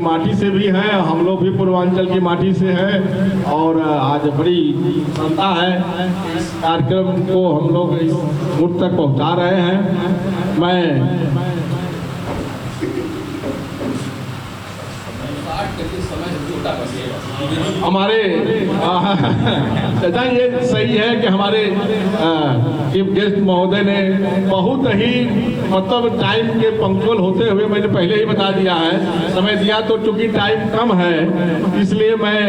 माटी से भी है, हम लोग भी पूर्वांचल की माटी से है और आज बड़ी क्षमता है इस कार्यक्रम को हम लोग इस मुल्क तक पहुंचा रहे हैं। मैं हमारे ये सही है कि हमारे चीफ गेस्ट महोदय ने बहुत ही मतलब टाइम के पंक्चुअल होते हुए मैंने पहले ही बता दिया है, समय दिया तो चूंकि टाइम कम है इसलिए मैं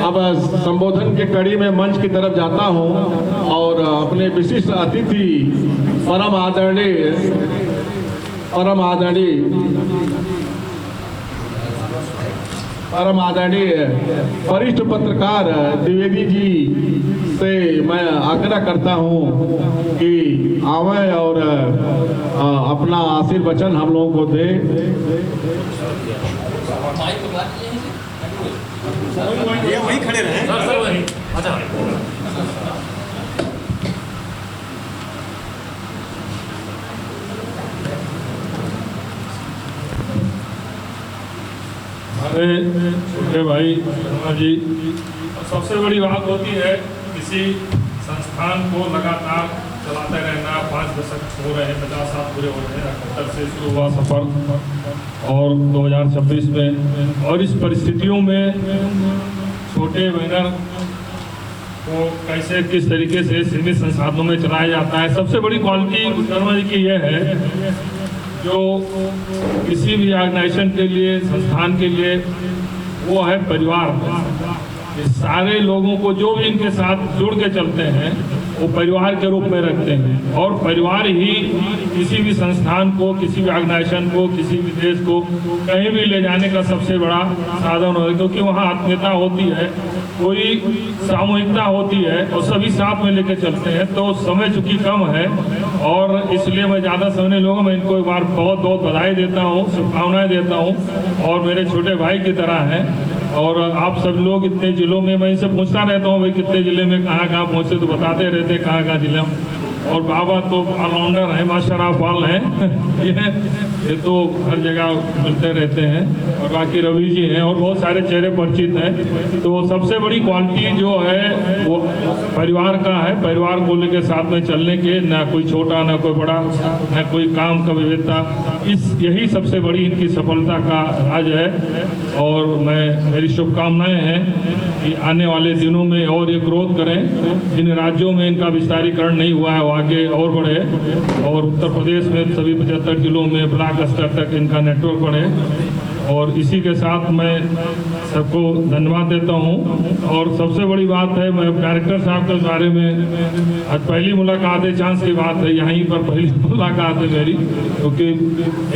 अब संबोधन के कड़ी में मंच की तरफ जाता हूं और अपने विशिष्ट अतिथि परम आदरणीय वरिष्ठ पत्रकार द्विवेदी जी से मैं आग्रह करता हूं कि आवे और अपना आशीर्वचन हम लोगों को दे। ये वहीं खड़े रहे सर वहीं। अच्छा हमारे छोटे भाई शर्मा जी, सबसे बड़ी बात होती है किसी संस्थान को लगातार चलाते रहना। 5 दशक हो रहे हैं, 50 साल पूरे हो रहे हैं। 78 से शुरू हुआ सफर और 2026 में, और इस परिस्थितियों में छोटे बैनर को कैसे किस तरीके से सीमित संसाधनों में चलाया जाता है। सबसे बड़ी क्वालिटी शर्मा जी की यह है जो किसी भी ऑर्गेनाइजेशन के लिए, संस्थान के लिए, वो है परिवार। इस सारे लोगों को जो भी इनके साथ जुड़ के चलते हैं वो परिवार के रूप में रखते हैं, और परिवार ही किसी भी संस्थान को, किसी भी ऑर्गेनाइजेशन को, किसी भी देश को कहीं भी ले जाने का सबसे बड़ा साधन है, क्योंकि वहाँ आत्मीयता होती है, कोई सामूहिकता होती है और सभी साथ में लेके चलते हैं। तो समय चूंकि कम है और इसलिए मैं ज़्यादा समय नहीं लूँगा। मैं इनको एक बार बहुत बहुत बधाई देता हूँ, शुभकामनाएं देता हूँ, और मेरे छोटे भाई की तरह हैं। और आप सब लोग इतने जिलों में, मैं इनसे पूछता रहता हूँ भाई कितने जिले में कहाँ कहाँ पहुँचे, तो बताते रहते कहाँ कहाँ जिले। और बाबा तो ऑलराउंडर हैं, माशाअल्लाह हैं ये तो हर जगह मिलते रहते हैं। और बाकी रवि जी हैं और बहुत सारे चेहरे परिचित हैं। तो सबसे बड़ी क्वालिटी जो है वो परिवार का है, परिवार को लेकर साथ में चलने के, ना कोई छोटा ना कोई बड़ा, ना कोई काम का विविधता, यही सबसे बड़ी इनकी सफलता का राज है। और मेरी शुभकामनाएं हैं कि आने वाले दिनों में और ये ग्रोथ करें। जिन राज्यों में इनका विस्तारीकरण नहीं हुआ है वो आगे और बढ़े, और उत्तर प्रदेश में सभी 75 जिलों में ब्लॉक स्तर तक इनका नेटवर्क बढ़े। और इसी के साथ मैं सबको धन्यवाद देता हूं। और सबसे बड़ी बात है, मैं डायरेक्टर साहब के बारे में, आज पहली मुलाकात है, चांस की बात है, यहीं पर पहली मुलाकात है मेरी, क्योंकि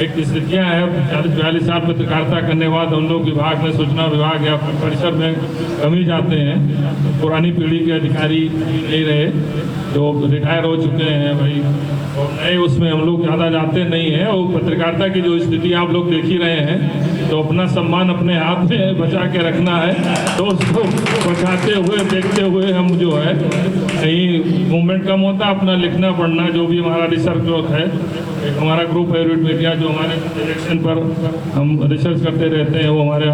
एक स्थितियाँ हैं 40-42 साल पत्रकारिता करने के बाद हम लोग विभाग में, सूचना विभाग या परिसर में कमी जाते हैं। पुरानी पीढ़ी के अधिकारी नहीं रहे, जो रिटायर हो चुके हैं भाई, और नए उसमें हम लोग ज़्यादा जाते नहीं हैं। और पत्रकारिता की जो स्थिति आप लोग देख ही रहे हैं, तो अपना सम्मान अपने हाथ में बचा के रखना है। तो उसको बचाते हुए, देखते हुए हम जो है, कहीं मूवमेंट कम होता, अपना लिखना पढ़ना, जो भी हमारा रिसर्च ग्रोथ है, एक हमारा ग्रुप है यूनिट मीडिया, जो हमारे इलेक्शन पर हम रिसर्च करते रहते हैं, वो हमारे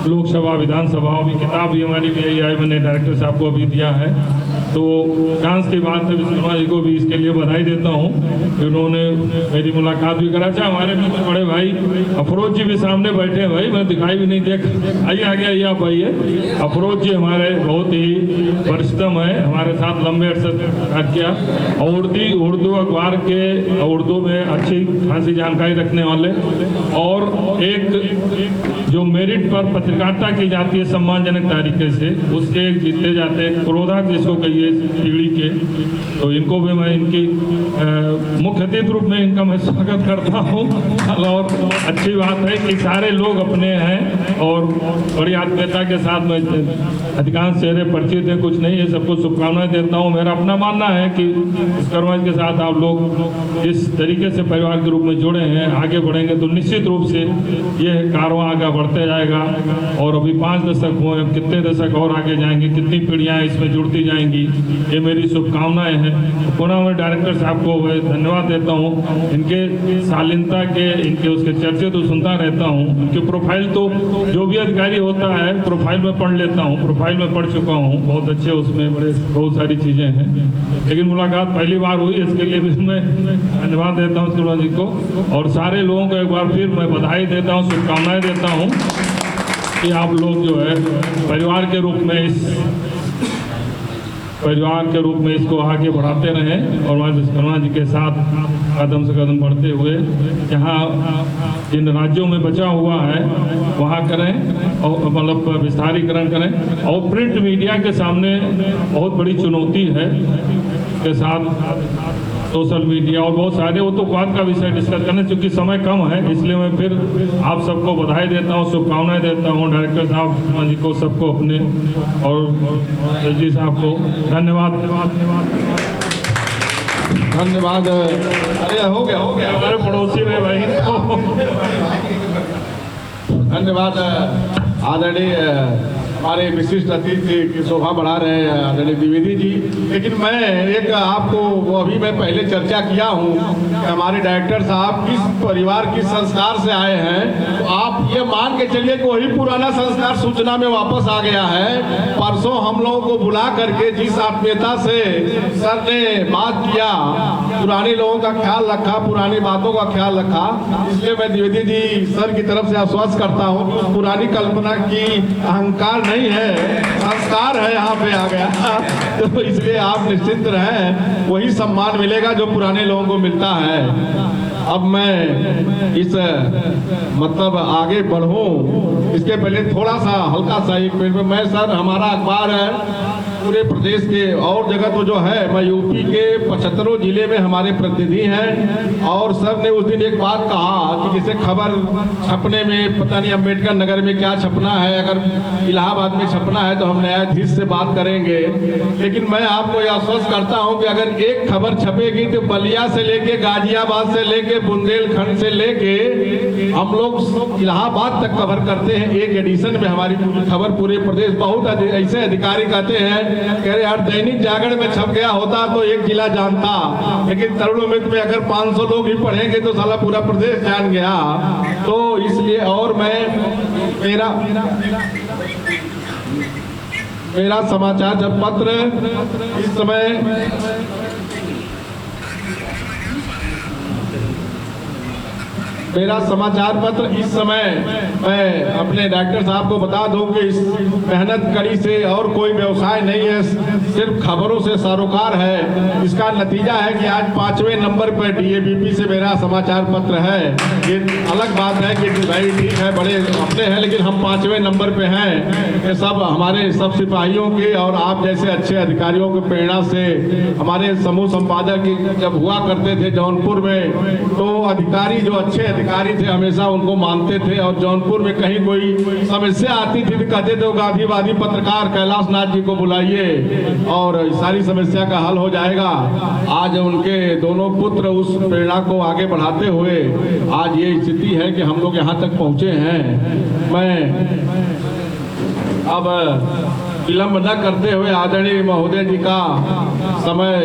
लोकसभा, विधानसभाओं की किताब भी हमारी भी आई, मैंने डायरेक्टर साहब को भी दिया है। तो चांस की बात है, शर्मा जी को भी इसके लिए बधाई देता हूँ कि उन्होंने मेरी मुलाकात भी करा। अच्छा, हमारे भी कुछ बड़े भाई अफरोज जी भी सामने बैठे हैं भाई, मैं दिखाई भी नहीं देख, आइए आगे आप आइए। अफरोज जी हमारे बहुत ही वरिष्ठतम है, हमारे साथ लंबे अरसे कार्य किया, उर्दू अखबार के उर्दू में अच्छी खासी जानकारी रखने वाले, और एक जो मेरिट पर पत्रकारिता की जाती है सम्मानजनक तरीके से, उसके जीतते जाते हैं क्रोधा जिसको कहिए पीढ़ी के, तो इनको भी मैं इनकी मुख्य अतिथि रूप में इनका मैं स्वागत करता हूँ। और अच्छी बात है कि सारे लोग अपने हैं और बड़ी आत्मीयता के साथ में अधिकांश चेहरे परिचित हैं, कुछ नहीं है। सबको शुभकामनाएं देता हूँ। मेरा अपना मानना है कि इस कर्मकांड के साथ आप लोग इस तरीके से परिवार के रूप में जुड़े हैं, आगे बढ़ेंगे तो निश्चित रूप से ये कारवां आगे बढ़ते जाएगा। और अभी 5 दशक हुए, अब कितने दशक और आगे जाएंगे, कितनी पीढ़ियाँ इसमें जुड़ती जाएंगी, ये मेरी शुभकामनाएं हैं। पुनः मैं डायरेक्टर साहब को धन्यवाद देता हूँ। इनके शालीनता के, इनके उसके चर्चे तो सुनता रहता हूँ, उनकी प्रोफाइल तो जो भी अधिकारी होता है प्रोफाइल में पढ़ लेता हूँ, प्रोफाइल में पढ़ चुका हूँ, बहुत अच्छे उसमें बड़े बहुत सारी चीज़ें हैं। लेकिन मुलाकात पहली बार हुई, इसके लिए भी मैं धन्यवाद देता हूँ सुरमा जी को, और सारे लोगों को एक बार फिर मैं बधाई देता हूँ, शुभकामनाएं देता हूँ कि आप लोग जो है परिवार के रूप में इसको आगे बढ़ाते रहें, और शर्मा जी के साथ कदम से कदम बढ़ते हुए जहाँ जिन राज्यों में बचा हुआ है वहाँ करें, और मतलब विस्तारीकरण करें। और प्रिंट मीडिया के सामने बहुत बड़ी चुनौती है, के साथ सोशल मीडिया और बहुत सारे, वो तो बाद का विषय डिस्कस करने, चूँकि समय कम है, इसलिए मैं फिर आप सबको बधाई देता हूँ, शुभकामनाएं देता हूँ, डायरेक्टर साहब जी को, सबको अपने, और जी साहब को धन्यवाद। अरे हो गया हमारे पड़ोसी में भाई धन्यवाद। आदरणीय हमारे विशिष्ट अतिथि की शोभा बढ़ा रहे हैं आदरणीय द्विवेदी जी। लेकिन मैं एक आपको अभी मैं पहले चर्चा किया हूँ कि हमारे डायरेक्टर साहब किस परिवार किस संस्कार से आए हैं, तो आप ये मान के चलिए कि वही पुराना संस्कार सूचना में वापस आ गया है। परसों हम लोगों को बुला करके जिस आत्मीयता से सर ने बात किया, पुराने लोगों का ख्याल रखा, पुरानी बातों का ख्याल रखा, इसलिए मैं द्विवेदी जी सर की तरफ से आश्वस्त करता हूँ कि पुरानी कल्पना की अहंकार नहीं है, संस्कार है, यहाँ पे आ गया। तो इसलिए आप निश्चिंत रहें, वही सम्मान मिलेगा जो पुराने लोगों को मिलता है। अब मैं इस मतलब आगे बढ़ूं, इसके पहले थोड़ा सा हल्का सा एक मिनट में मैं सर, हमारा अखबार है पूरे प्रदेश के और जगह तो जो है, मैं यूपी के 75 जिले में हमारे प्रतिनिधि हैं, और सर ने उस दिन एक बात कहा कि जैसे खबर छपने में पता नहीं अम्बेडकर नगर में क्या छपना है, अगर इलाहाबाद में छपना है तो हम न्यायाधीश से बात करेंगे। लेकिन मैं आपको यह आश्वस्त करता हूं कि अगर एक खबर छपेगी तो बलिया से लेके, गाजियाबाद से लेके, बुंदेलखंड से लेके हम लोग इलाहाबाद तक कवर करते हैं। एक एडिशन में हमारी खबर पूरे प्रदेश, बहुत ऐसे अधिकारी कहते हैं, कह रहे यार दैनिक जागरण में छप गया होता तो एक जिला जानता, लेकिन तरुण मित्र में अगर 500 लोग ही पढ़ेंगे तो साला पूरा प्रदेश जान गया। तो इसलिए, और मैं मेरा समाचार जब पत्र इस समय मेरा समाचार पत्र इस समय, मैं अपने डॉक्टर साहब को बता दूं कि इस मेहनत कड़ी से और कोई व्यवसाय नहीं है, सिर्फ खबरों से सरोकार है। इसका नतीजा है कि आज 5वें नंबर पर DABP से मेरा समाचार पत्र है। ये अलग बात है कि भाई ठीक है, बड़े अपने हैं, लेकिन हम 5वें नंबर पे हैं। ये सब हमारे सब सिपाहियों के और आप जैसे अच्छे अधिकारियों की प्रेरणा से। हमारे समूह संपादक जब हुआ करते थे जौनपुर में, तो अधिकारी जो अच्छे अधिकारी थे हमेशा उनको मानते थे, और जौनपुर में कहीं कोई समस्या आती थी तो कहते थे गांधीवादी पत्रकार कैलाश नाथ जी को बुलाइए और सारी समस्या का हल हो जाएगा। आज उनके दोनों पुत्र उस प्रेरणा को आगे बढ़ाते हुए आज ये स्थिति है कि हम लोग यहाँ तक पहुँचे हैं। मैं अब विलंब न करते हुए आदरणीय महोदय जी का समय,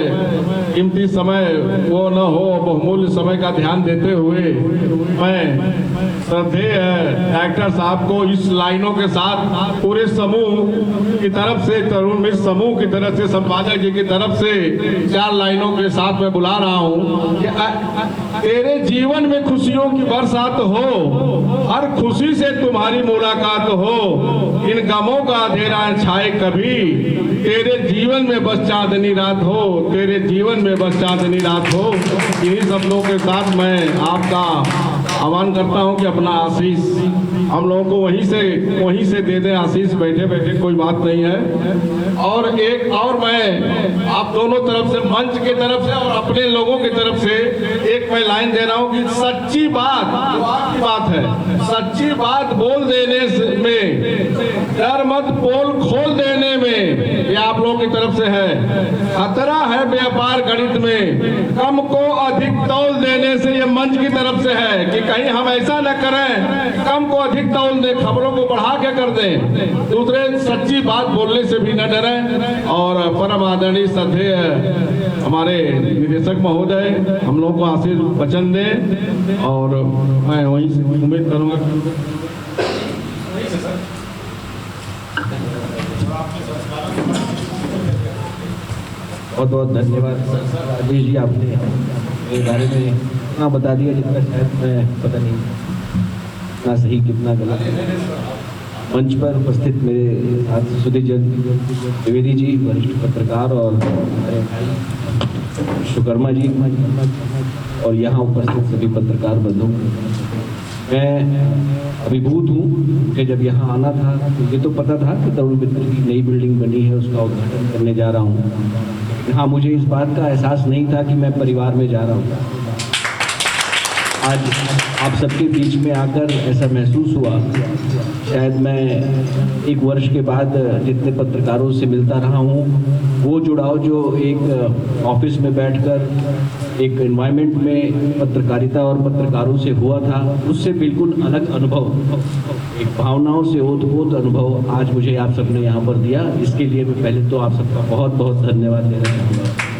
कीमती समय वो न हो, बहुमूल्य समय का ध्यान देते हुए मैं श्रद्धेय डायरेक्टर साहब को इस लाइनों के साथ पूरे समूह की तरफ से, तरुण मित्र समूह की तरफ से, संपादक जी की तरफ से 4 लाइनों के साथ मैं बुला रहा हूँ कि तेरे जीवन में खुशियों की बरसात हो, हर खुशी से तुम्हारी मुलाकात हो, इन गमों का अंधेरा छाए कभी, तेरे जीवन में बस चांदनी रात हो, तेरे जीवन में बस चांदनी रात हो। इन्हीं सब लोगों के साथ मैं आपका आह्वान करता हूं कि अपना आशीष हम लोगों को वहीं से दे दें आशीष, बैठे बैठे कोई बात नहीं है। और एक और मैं आप दोनों तरफ से, मंच की तरफ से और अपने लोगों की तरफ से एक मैं लाइन दे रहा हूं कि सच्ची बात, जो आपकी बात है, सच्ची बात बोल देने में, डर मत पोल खोल देने में, ये आप लोगों की तरफ से है। खतरा है व्यापार गणित में, कम को अधिक तौल देने से, ये मंच की तरफ से है कि कहीं हम ऐसा न करें कम को अधिक भी तौल दे, खबरों को बढ़ा के कर दे, दूसरे सच्ची बात बोलने से भी न डरें। और परम आदरणीय श्रद्धेय हमारे निदेशक महोदय हम लोग को आशीष वचन दें, और मैं वहीं से उम्मीद करूंगा। बहुत बहुत धन्यवाद राजेश जी, आपने मेरे बारे में इतना बता दिया जितना शायद मैं पता नहीं कितना सही कितना गलत। मंच पर उपस्थित मेरे साथ सुधीजन द्विवेदी जी, वरिष्ठ पत्रकार, और हमारे भाई विश्वकर्मा जी, और यहाँ उपस्थित सभी पत्रकार बंधु, मैं अभिभूत हूँ कि जब यहाँ आना था तो ये तो पता था कि तरुण मित्र की नई बिल्डिंग बनी है, उसका उद्घाटन करने जा रहा हूँ। हाँ, मुझे इस बात का एहसास नहीं था कि मैं परिवार में जा रहा हूँ। आज आप सबके बीच में आकर ऐसा महसूस हुआ। शायद मैं एक वर्ष के बाद जितने पत्रकारों से मिलता रहा हूँ, वो जुड़ाव जो एक ऑफिस में बैठकर एक एनवायरनमेंट में पत्रकारिता और पत्रकारों से हुआ था, उससे बिल्कुल अलग अनुभव, एक भावनाओं से ओतप्रोत अनुभव आज मुझे आप सबने यहाँ पर दिया। इसके लिए मैं पहले तो आप सबका बहुत बहुत धन्यवाद देना चाहूँगा।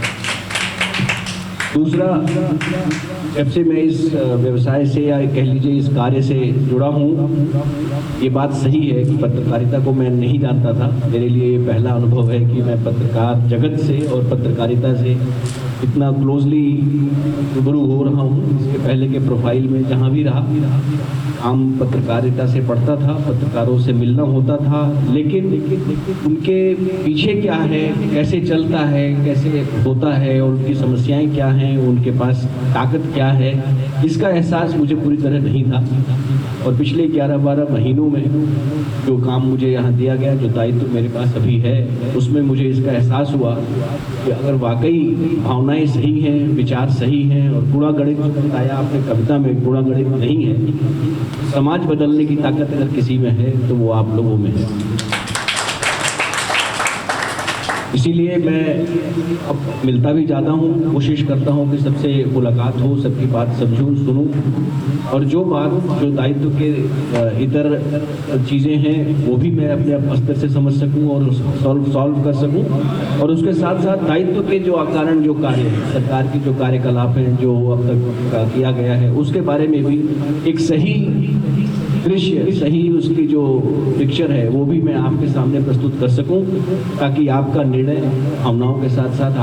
दूसरा, जब से मैं इस व्यवसाय से या कह लीजिए इस कार्य से जुड़ा हूँ, ये बात सही है कि पत्रकारिता को मैं नहीं जानता था। मेरे लिए ये पहला अनुभव है कि मैं पत्रकार जगत से और पत्रकारिता से इतना क्लोजली रूबरू हो रहा हूँ। इसके पहले के प्रोफाइल में जहाँ भी रहा, आम पत्रकारिता से पढ़ता था, पत्रकारों से मिलना होता था, लेकिन उनके पीछे क्या है, कैसे चलता है, कैसे होता है, और उनकी समस्याएं क्या हैं, उनके पास ताकत क्या है, इसका एहसास मुझे पूरी तरह नहीं था। और पिछले 11-12 महीनों में जो काम मुझे यहाँ दिया गया, जो दायित्व मेरे पास अभी है, उसमें मुझे इसका एहसास हुआ कि अगर वाकई भावनाएं सही हैं, विचार सही हैं, और गुणागणित जो बताया आपने कविता में, गुणागणित नहीं है, समाज बदलने की ताकत अगर किसी में है तो वो आप लोगों में है। इसीलिए मैं अब मिलता भी ज़्यादा हूँ, कोशिश करता हूँ कि सबसे मुलाकात हो, सबकी बात समझूँ, सुनूँ, और जो दायित्व के इतर चीज़ें हैं वो भी मैं अपने स्तर से समझ सकूँ और सॉल्व कर सकूँ। और उसके साथ साथ दायित्व के जो अकारण जो कार्य हैं, सरकार की जो कार्यकलाप हैं जो अब तक किया गया है, उसके बारे में भी एक सही दृश्य, सही उसकी जो पिक्चर है वो भी मैं आपके सामने प्रस्तुत कर सकूं, ताकि आपका निर्णय भावनाओं के साथ साथ आप